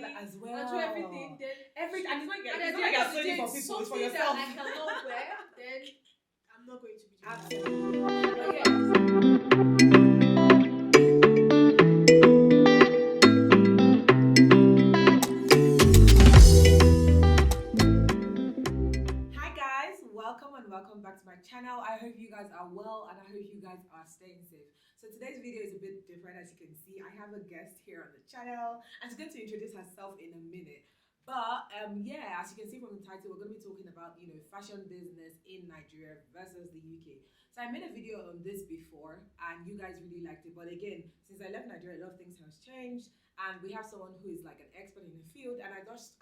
that as well. and do everything, then and it's not like you're doing it for people, it's for yourself. that I cannot wear, then I'm not going to be doing it. Welcome back to my channel. I hope you guys are well and I hope you guys are staying safe. So today's video is a bit different. As you can see, I have a guest here on the channel and she's going to introduce herself in a minute. But yeah, as you can see from the title, we're going to be talking about, fashion business in Nigeria versus the UK. So I made a video on this before and you guys really liked it. But again, since I left Nigeria, a lot of things have changed and we have someone who is like an expert in the field, and I just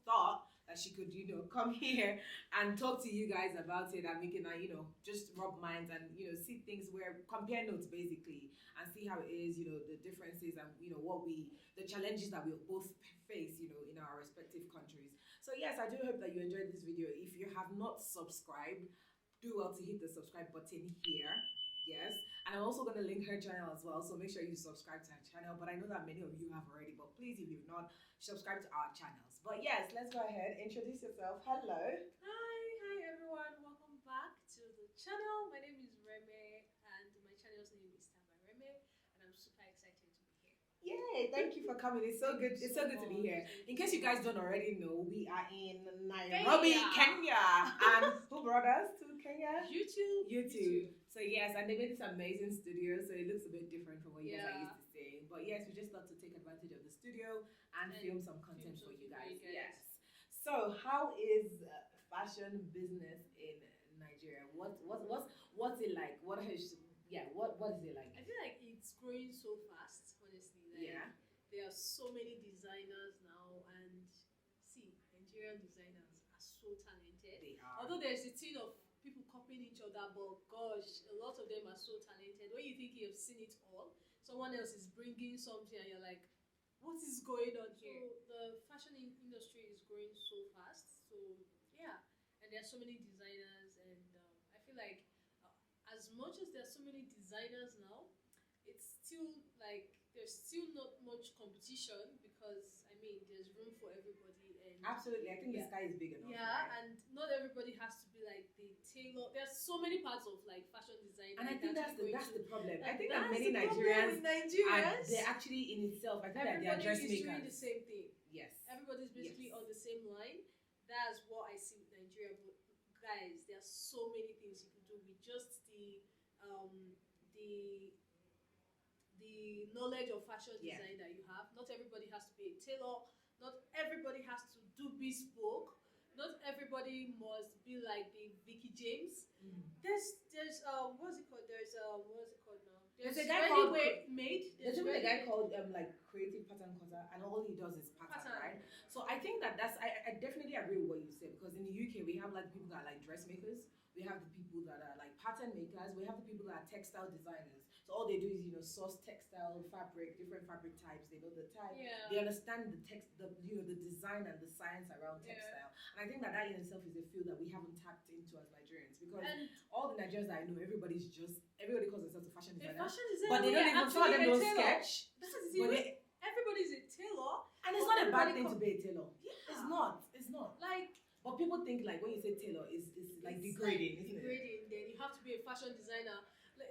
thought that she could, come here and talk to you guys about it, and we can, just rub minds and, see things where compare notes basically, and see how it is, the differences and, the challenges that we both face, in our respective countries. So yes, I do hope that you enjoyed this video. If you have not subscribed, do well to hit the subscribe button here. Yes, and I'm also going to link her channel as well, so make sure you subscribe to her channel. But I know that many of you have already, but please, if you've not, subscribe to our channels. But yes, let's go ahead, introduce yourself. Hello. Hi everyone, welcome back to the channel. My name is Reme and my channel's name is Reme, and I'm super excited to be here. Yay, thank you for coming. It's so good. It's so good to be here. In case you guys don't already know, we are in Nairobi, Kenya. And who brought us to Kenya? YouTube. So yes, and they made this amazing studio, so it looks a bit different from what you guys are used to seeing. But yes, we just thought to take advantage of the studio and film some content for you guys. Yes. So how is fashion business in Nigeria? What's it like? What is it like? I feel like it's growing so fast, honestly. Like, there are so many designers now, and Nigerian designers are so talented. They are. Although there's a thing of people copying each other, but gosh, a lot of them are so talented. When you think you've seen it all, someone else is bringing something and you're like, what is going on here? So the fashion industry is growing so fast. So yeah, and there are so many designers, and I feel like as much as there are so many designers now, it's still like there's still not much competition, because there's room for everybody. And absolutely, I think the sky is big enough. Yeah, right? And not everybody has to be like the tailor. There's so many parts of like fashion design, and I think that's the problem. I think that that's many the Nigerians, Nigerians, they're actually in itself. I think that they are dressmakers. Everybody's doing the same thing. Yes, everybody's basically on the same line. That's what I see with Nigeria. But guys, there are so many things you can do with just the knowledge of fashion design that you have. Not everybody has to be a tailor. Not everybody has to do bespoke. Not everybody must be like the Vicky James. There's what's it called? There's what's it called now? There's a guy called made. There's even a guy called like creative pattern cutter, and all he does is pattern, right? So I think that's I definitely agree with what you said, because in the UK we have like people that are like dressmakers, we have the people that are like pattern makers, we have the people that are textile designers. So all they do is source textile fabric, different fabric types. They know the type. Yeah. They understand the the design and the science around textile. And I think that in itself is a field that we haven't tapped into as Nigerians, because all the Nigerians that I know, everybody calls themselves a fashion designer. But they don't even, some of them don't sketch. Everybody's a tailor. And it's not a bad thing to be a tailor. Yeah. It's not. But people think like when you say tailor, it's like degrading, isn't it? Degrading. Then you have to be a fashion designer.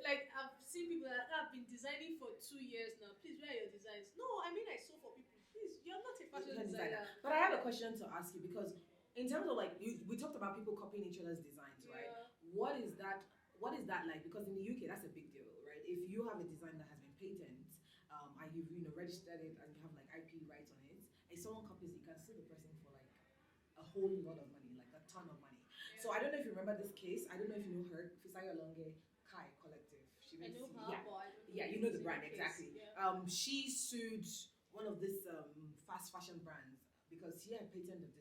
Like I've seen people that have been designing for 2 years now. Please, where are your designs? No, I sew for people. Please, you're not a fashion designer. But I have a question to ask you, because in terms of like we talked about people copying each other's designs, right? What is that like? Because in the UK that's a big deal, right? If you have a design that has been patented, and you've registered it and you have like IP rights on it, if someone copies it, you can sue the person for like a whole lot of money, like a ton of money. So I don't know if you remember this case. I don't know if you know her, Fisayo Longe Kai Collective. I know her, but I don't know. Yeah, you know the brand exactly. Yeah. She sued one of this fast fashion brands because he had patented the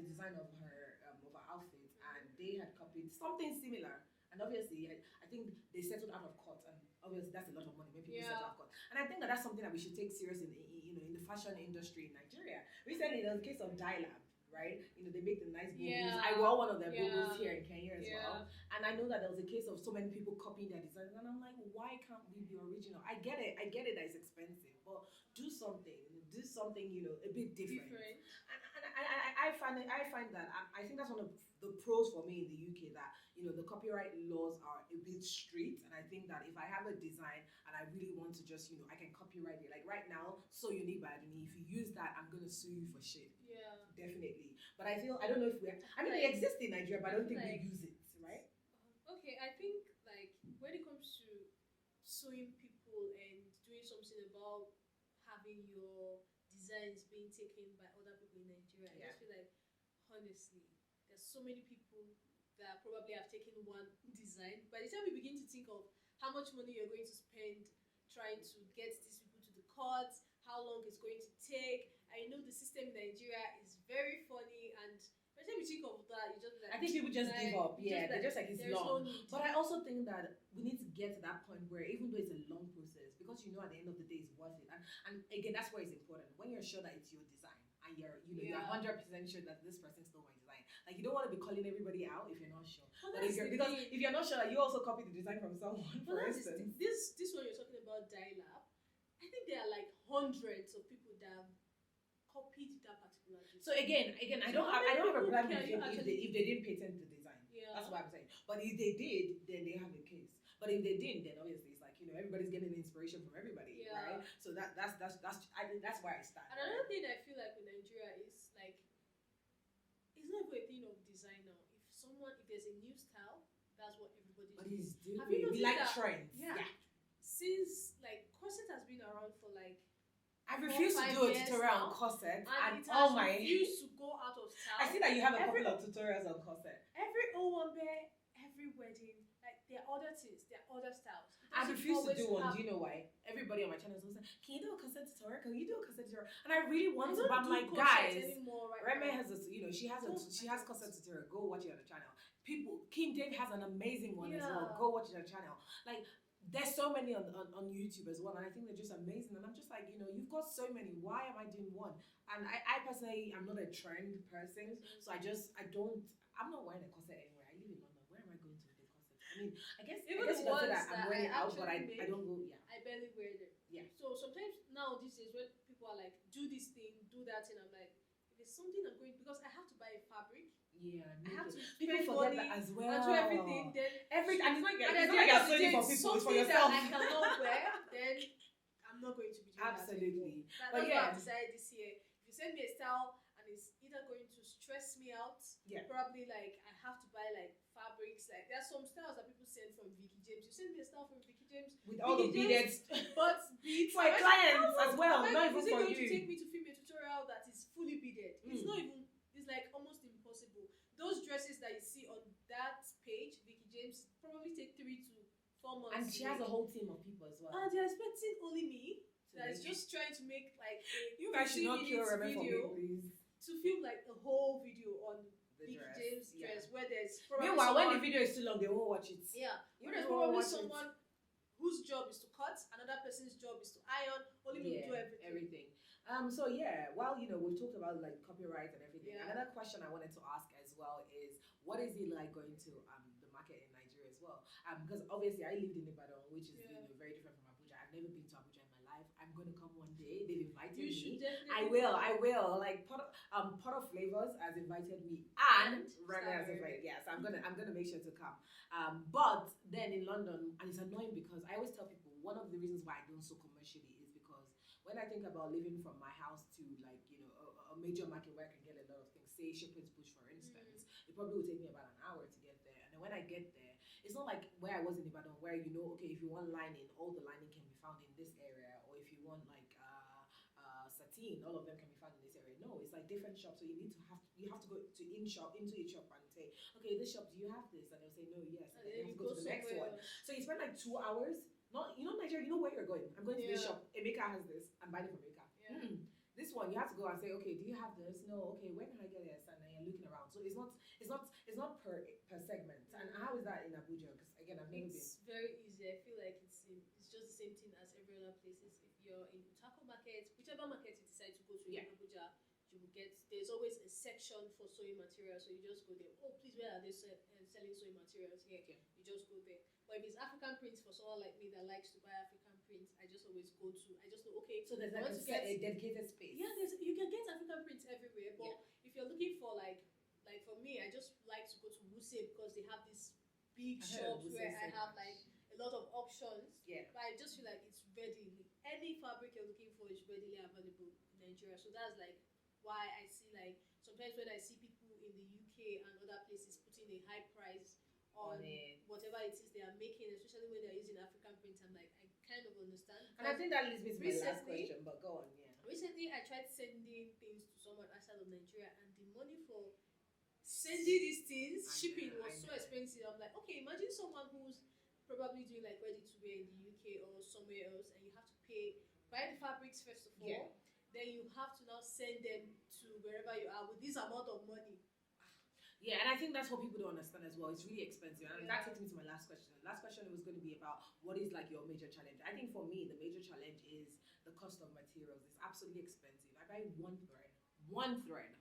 design of her outfit, and they had copied something similar. And obviously, I think they settled out of court, and obviously that's a lot of money when people settle out of court. And I think that's something that we should take serious in the fashion industry in Nigeria. Recently, there was a case of Dye Lab, right? They make the nice bubbles. I wore one of their bubbles here in Kenya as well. And I know that there was a case of so many people copying their designs, and I'm like, why can't we be original? I get it that it's expensive, but do something. do something, you know, a bit different. And I find that I think that's one of the pros for me in the UK, that, you know, the copyright laws are a bit strict, and I think that if I have a design and I really want to just, you know, I can copyright it. Like right now, So Unique by Adunni, if you use that, I'm gonna sue you for shit. Yeah. Definitely. But I don't know if they exist in Nigeria, but I don't think we use it, right? Okay, I think like when it comes to suing people and doing something about having your designs being taken by other people in Nigeria, I just feel like, honestly, there's so many people that probably have taken one design. By the time we begin to think of how much money you're going to spend trying to get these people to the court, how long it's going to take, I know the system in Nigeria is very funny, and by the time you think of that, you just like, I think people just give up. Yeah, they're just like, it's long. No need. But I also think that we need to get to that point where, even though it's a long process, because you know at the end of the day it's worth it. And again, that's where it's important. When you're sure that it's your design and you're 100% sure that this person stole my design. Like, you don't want to be calling everybody out if you're not sure. But if you're not sure that you also copied the design from someone, for instance. This one you're talking about, Dialab, I think there are like hundreds of people that have copied that particular design. So again, I don't have a problem if they didn't patent the design. Yeah. That's what I'm saying. But if they did, then they have a case. But if they didn't, then obviously it's like, you know, everybody's getting inspiration from everybody, right? So that's I think that's where I start. And another thing I feel like with Nigeria is like, it's not even a thing of design now. If there's a new style, that's what everybody's doing. Have you noticed we like trends? Yeah. Since like corset has been around for like, I refuse to do a tutorial on corset, and refused to go out of style. I see that you have a couple of tutorials on corset. Every O1 bear, every wedding, like there are other things, there are other styles. I refuse to do one. Do you know why? Everybody on my channel is always like, "Can you do a corset tutorial? Can you do a corset tutorial?" And I really want to, but I'm like, guys, Reme has a, you know, she has corset tutorial. Go watch it on the channel. King Dave has an amazing one as well. Go watch it on the channel. Like, there's so many on YouTube as well, and I think they're just amazing. And I'm just like, you know, you've got so many. Why am I doing one? And I personally, I'm not a trend person, so I'm not wearing a corset anywhere. I live in London. Where am I going to with a corset? I mean, I guess you can say that I'm wearing it out, but I don't go. Yeah, I barely wear them. Yeah. So sometimes now these days when people are like, do this thing, do that thing, I'm like, if it's something I'm going, because I have to buy a fabric. Yeah, I have to people forget that as well. And do everything, then and it's not like you're sewing for people, it's for yourself. That I cannot wear, then I'm not going to be doing absolutely. That's what I've decided this year. If you send me a style and it's either going to stress me out, probably like I have to buy like fabrics. Like there's some styles that people send from Vicky James. You send me a style from Vicky James with all the beaded, but beads for clients as well. Not even for you. Is it going to take me to film a tutorial that is fully beaded? It's not even. It's like almost impossible. Those dresses that you see on that page, Vicky James, probably take 3 to 4 months. And she has a whole team of people as well. And they're expecting only me. That's just trying to make like you guys should not kill Reme for me, please. To film like a whole video on Vicky James' dress, where there's probably meanwhile when the video is too long, they won't watch it. Yeah, where there's probably someone whose job is to cut, another person's job is to iron, only me will do everything. So yeah, well, you know, we've talked about like copyright and everything. Another question I wanted to ask as well is, what is it like going to the market in Nigeria as well? Because obviously I lived in Ibadan, which is you know, very different from Abuja. I've never been to Abuja in my life. I'm going to come one day. They've invited me. Should definitely. I will. Like Pot of Flavors has invited me, and Reme has invited. Yes, I'm gonna make sure to come. But then in London, and it's annoying because I always tell people one of the reasons why I don't sew commercially is because when I think about living from my house to like, you know, a major market where I can get a lot of things, say Shepherd's Bush for instance, it probably will take me about an hour to get there. And then when I get there, it's not like where I was in Ibadan where, you know, okay, if you want lining, all the lining can be found in this area, or if you want like sateen, all of them can be found in this area. No, it's like different shops, so you have to go to into each shop and say, okay, this shop, do you have this? And they'll say no, yes, and then you have to go to the next one. So you spend like 2 hours. Not, you know, Nigeria, you know where you're going. I'm going to this shop. Emeka has this. I'm buying it from Emeka. This one, you have to go and say, okay, do you have this? No, okay, where can I get this? And then you're looking around. So it's not per segment. And how is that in Abuja? Because again, I've never been. It's very easy. I feel like it's just the same thing as every other places. If you're in Utako market, whichever market you decide to go to in Abuja, you will get. There's always a section for sewing materials. So you just go there. Oh, please, where are they selling sewing materials here? You just go there. But if it's African prints for someone like me that likes to buy African prints, I just always go to. I just know, okay. So there's like a dedicated space. big shops where I have like a lot of options. Yeah. But I just feel like it's readily, any fabric you're looking for is readily available in Nigeria. So that's like why I see like sometimes when I see people in the UK and other places putting a high price on whatever it is they are making, especially when they're using African print, I'm like, I kind of understand. And I think that leads me to my last question, but go on, yeah. Recently, I tried sending things to someone outside of Nigeria, and the money for sending these things, shipping was so expensive. I'm like, okay, imagine someone who's probably doing like ready to wear in the UK or somewhere else, and you have to buy the fabrics first of all, then you have to now send them to wherever you are with this amount of money. Yeah, and I think that's what people don't understand as well. It's really expensive. And that takes me to my last question. The last question was going to be about what is like your major challenge. I think for me, the major challenge is the cost of materials. It's absolutely expensive. I buy one thread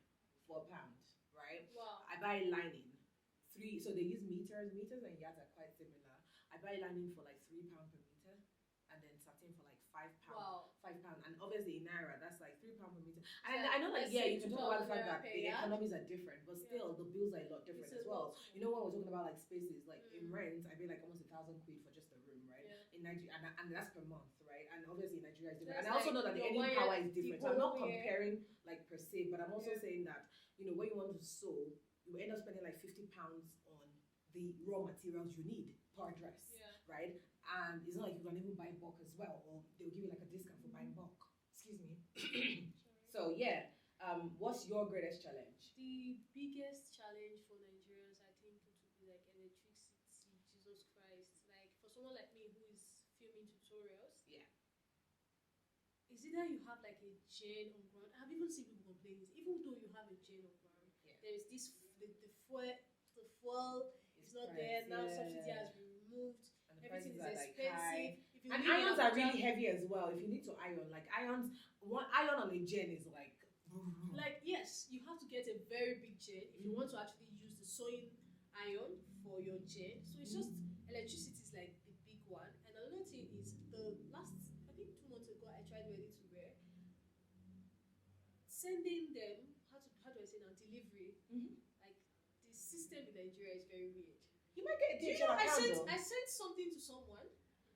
for £1, right? Wow. I buy lining, 3. So they use meters. Meters and yards are quite similar. I buy lining for like £3 per meter, and then satin for like £5. Wow. £5, and obviously in naira that's like £3 per meter. And I know that you can talk about the fact that the economies are different, but still the bills are a lot different as well. You know, when we're talking about like spaces, like in rent, I pay like almost £1,000 for just a room, right? In Nigeria, and that's per month, right? And obviously Nigeria is different. And I also know that the earning power is different. So I'm not comparing like per se, but I'm also saying that, you know, when you want to sew, you end up spending like £50 on the raw materials you need per dress, right? And it's not like you can even buy bulk as well, or they'll give you like a discount for buying bulk. Excuse me. So yeah, what's your greatest challenge? The biggest challenge for Nigerians, I think, it would be like electricity. Jesus Christ! Like for someone like me who is filming tutorials, it's either you have like a gen on ground. I've even seen people complain this. Even though you have a gen on ground, there is this the fuel is not there now. Subsidy has been removed. Everything is expensive. And irons are really heavy as well. If you need to iron, like one iron on a gen is like yes, you have to get a very big gen if you want to actually use the sewing iron for your gen. So it's just electricity is like the big one. And another thing is the last, I think 2 months ago, I tried ready to wear. Sending them, how do I say now, delivery. Like the system in Nigeria is very weird. You might get a DHL account. I sent something to someone.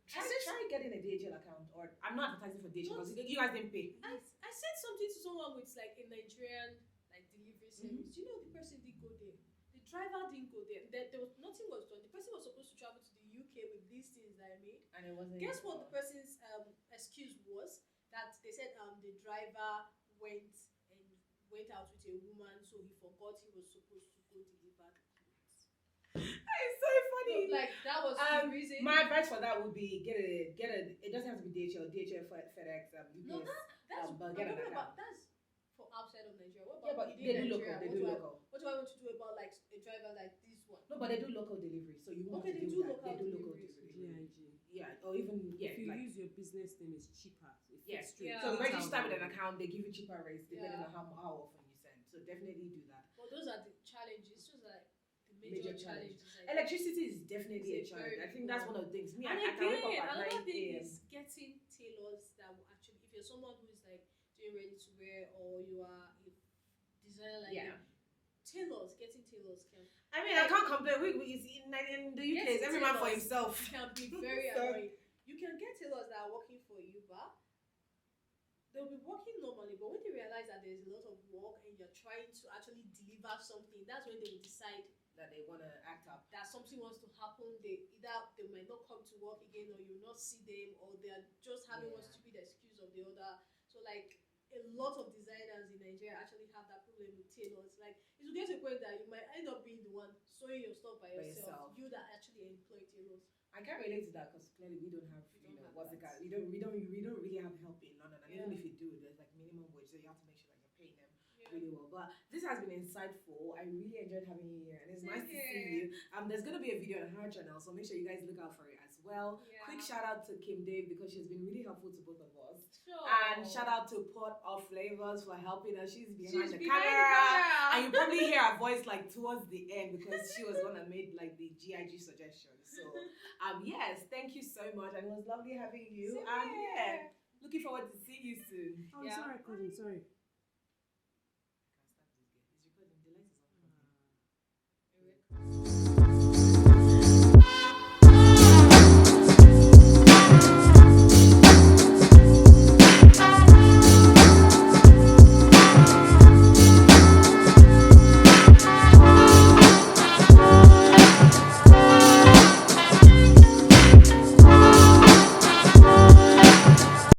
Try getting a DHL account, or I'm not advertising for DHL because you guys didn't pay. I sent something to someone with like a Nigerian like delivery service. You know, the person didn't go there. The driver didn't go there. There was nothing was done. The person was supposed to travel to the UK with these things that I made. And it wasn't. Guess what the person's excuse was? That they said the driver went out with a woman, so he forgot he was supposed to go deliver the clothes. That is so funny. So, like that was the reason. My advice for that would be get a. It doesn't have to be DHL, FedEx, UPS. No, that's for outside of Nigeria. What about they do local. What do I want to do about like a driver like this one? No, but they do local delivery, so you won't they do local delivery. Yeah, or even if you use your business name, it's cheaper. So register with an account, they give you cheaper rates depending on how often you send. So definitely do that. Well, those are the challenges. Just like the major challenges. Electricity is definitely a challenge. I think that's one of the things. I can wake up at 9 a.m. is getting tailors that will actually, if you're someone who is like doing ready to wear or you are a designer like getting tailors can. I mean, I can't complain. We in the UK, it's every man for himself. Can be very annoying. You can get tailors that are working for you, but they'll be working normally. But when they realize that there's a lot of work and you're trying to actually deliver something, that's when they will decide that they want to act up. That something wants to happen. They might not come to work again, or you will not see them, or they're just having one stupid excuse of the other. So like a lot of designers in Nigeria actually have that problem with tailors. Like it will get to a point that you might end up being the one sewing your stuff by yourself. You that actually employ tailors. I can't relate to that because clearly we don't have, we don't really have help in London. And even if you do, there's like minimum wage, so you have to make sure that you're paying them really well. But this has been insightful. I really enjoyed having you here, and it's nice to see you. There's gonna be a video on her channel, so make sure you guys look out for it as well. Quick shout out to Kim Dave because she's been really helpful to both of us. And shout out to Pot of Flavors for helping us. She's behind the camera. And you probably hear her voice like towards the end because she was one that made like the GIG suggestions. So yes, thank you so much, and it was lovely having you. And looking forward to seeing you soon. Oh, sorry, cousin, sorry.